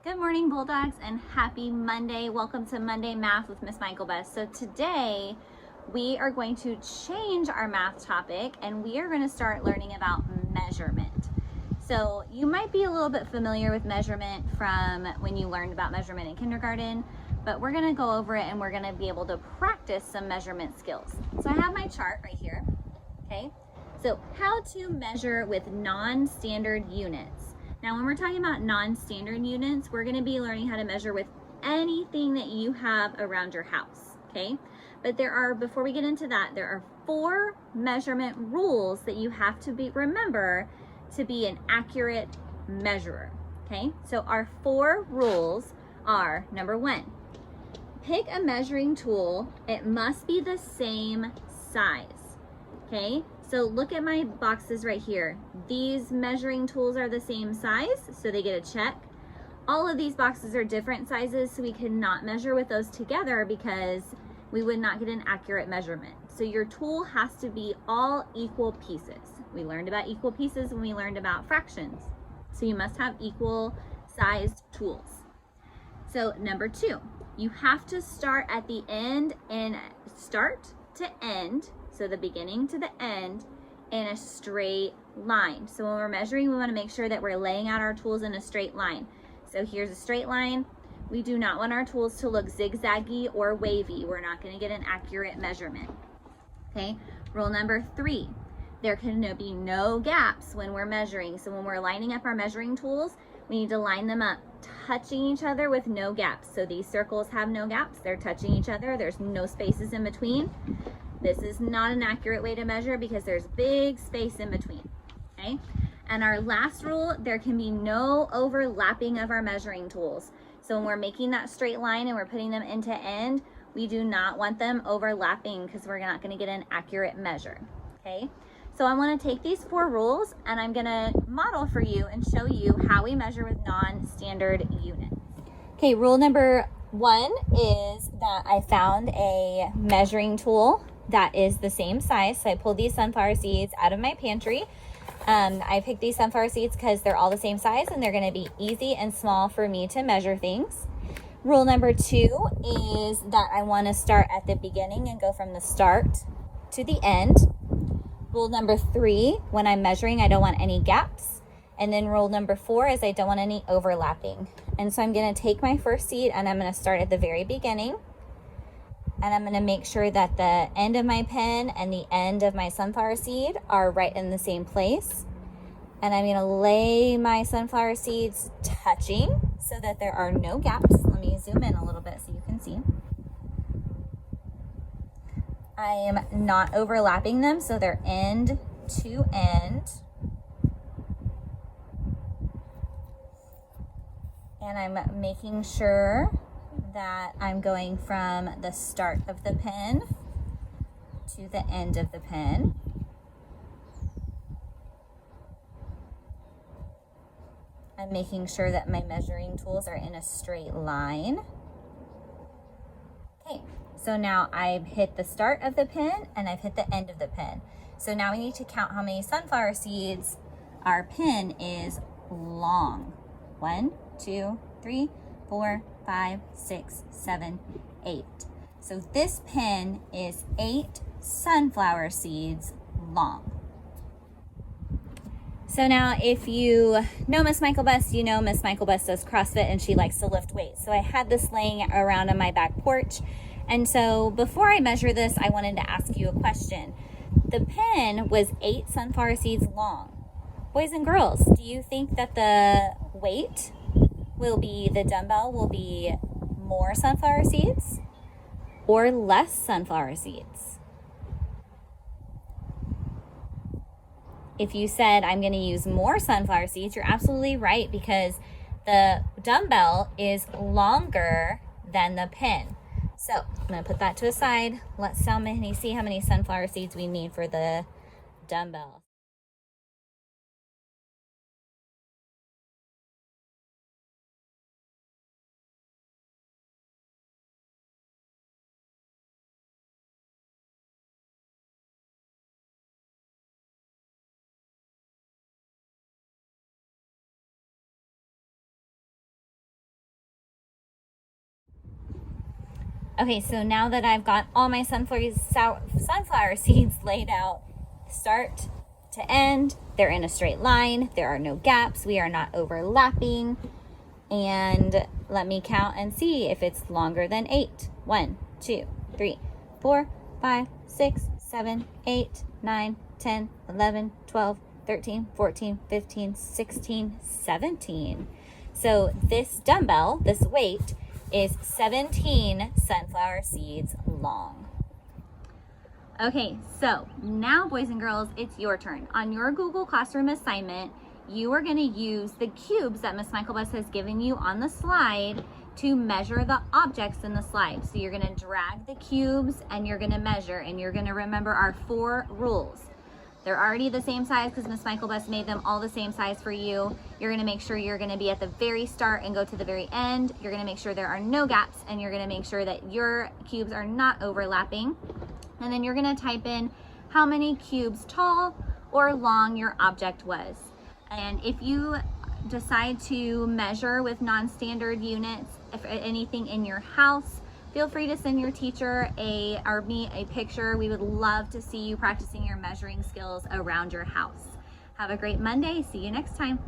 Good morning, Bulldogs, and happy Monday. Welcome to Monday Math with Miss Michaelbus. So today we are going to change our math topic and we are going to start learning about measurement. So you might be a little bit familiar with measurement from when you learned about measurement in kindergarten, but we're going to go over it and we're going to be able to practice some measurement skills. So I have my chart right here, okay? So how to measure with non-standard units. Now, when we're talking about non-standard units, we're going to be learning how to measure with anything that you have around your house, okay? But before we get into that, there are 4 measurement rules that you have to remember to be an accurate measurer, okay? So our 4 rules are, number 1, pick a measuring tool. It must be the same size, okay? So look at my boxes right here. These measuring tools are the same size, so they get a check. All of these boxes are different sizes, so we cannot measure with those together because we would not get an accurate measurement. So your tool has to be all equal pieces. We learned about equal pieces when we learned about fractions. So you must have equal sized tools. So number 2, you have to start at the end and start to end, so the beginning to the end, in a straight line. So when we're measuring, we want to make sure that we're laying out our tools in a straight line. So here's a straight line. We do not want our tools to look zigzaggy or wavy. We're not going to get an accurate measurement. Okay, rule number 3, there can be no gaps when we're measuring. So when we're lining up our measuring tools, we need to line them up touching each other with no gaps. So these circles have no gaps. They're touching each other. There's no spaces in between. This is not an accurate way to measure because there's big space in between, okay? And our last rule, there can be no overlapping of our measuring tools. So when we're making that straight line and we're putting them end to end, we do not want them overlapping because we're not going to get an accurate measure, okay? So I want to take these 4 rules and I'm going to model for you and show you how we measure with non-standard units. Okay, rule number 1 is that I found a measuring tool that is the same size. So I pulled these sunflower seeds out of my pantry. I picked these sunflower seeds because they're all the same size and they're going to be easy and small for me to measure things. Rule number 2 is that I want to start at the beginning and go from the start to the end. Rule number 3, when I'm measuring, I don't want any gaps. And then rule number 4 is I don't want any overlapping. And so I'm going to take my first seed and I'm going to start at the very beginning. And I'm going to make sure that the end of my pen and the end of my sunflower seed are right in the same place. And I'm going to lay my sunflower seeds touching so that there are no gaps. Let me zoom in a little bit so you can see. I am not overlapping them, so they're end to end. And I'm making sure that I'm going from the start of the pen to the end of the pen. I'm making sure that my measuring tools are in a straight line. Okay, so now I've hit the start of the pen and I've hit the end of the pen. So now we need to count how many sunflower seeds our pen is long. 1, 2, 3, 4, 5, 6, 7, 8. So this pen is 8 sunflower seeds long. So now if you know Miss Michaelbus, you know Miss Michaelbus does CrossFit and she likes to lift weights. So I had this laying around on my back porch. And so before I measure this, I wanted to ask you a question. The pen was 8 sunflower seeds long. Boys and girls, do you think that the weight the dumbbell will be more sunflower seeds or less sunflower seeds? If you said I'm going to use more sunflower seeds, you're absolutely right because the dumbbell is longer than the pen. So I'm going to put that to the side. Let's see how many sunflower seeds we need for the dumbbell. Okay, so now that I've got all my sunflower seeds laid out, start to end, they're in a straight line. There are no gaps. We are not overlapping. And let me count and see if it's longer than 8. 1, 2, 3, 4, 5, 6, 7, 8, 9, 10, 11, 12, 13, 14, 15, 16, 17. So this dumbbell, this weight, is 17 sunflower seeds long. Okay, so now boys and girls, it's your turn. On your Google Classroom assignment, you are going to use the cubes that Miss Michaelbus has given you on the slide to measure the objects in the slide. So you're going to drag the cubes and you're going to measure, and you're going to remember our 4 rules. They're already the same size because Miss Michaelbus made them all the same size for you. You're going to make sure you're going to be at the very start and go to the very end. You're going to make sure there are no gaps, and you're going to make sure that your cubes are not overlapping. And then you're going to type in how many cubes tall or long your object was. And if you decide to measure with non-standard units, if anything in your house, feel free to send your teacher or me a picture. We would love to see you practicing your measuring skills around your house. Have a great Monday. See you next time.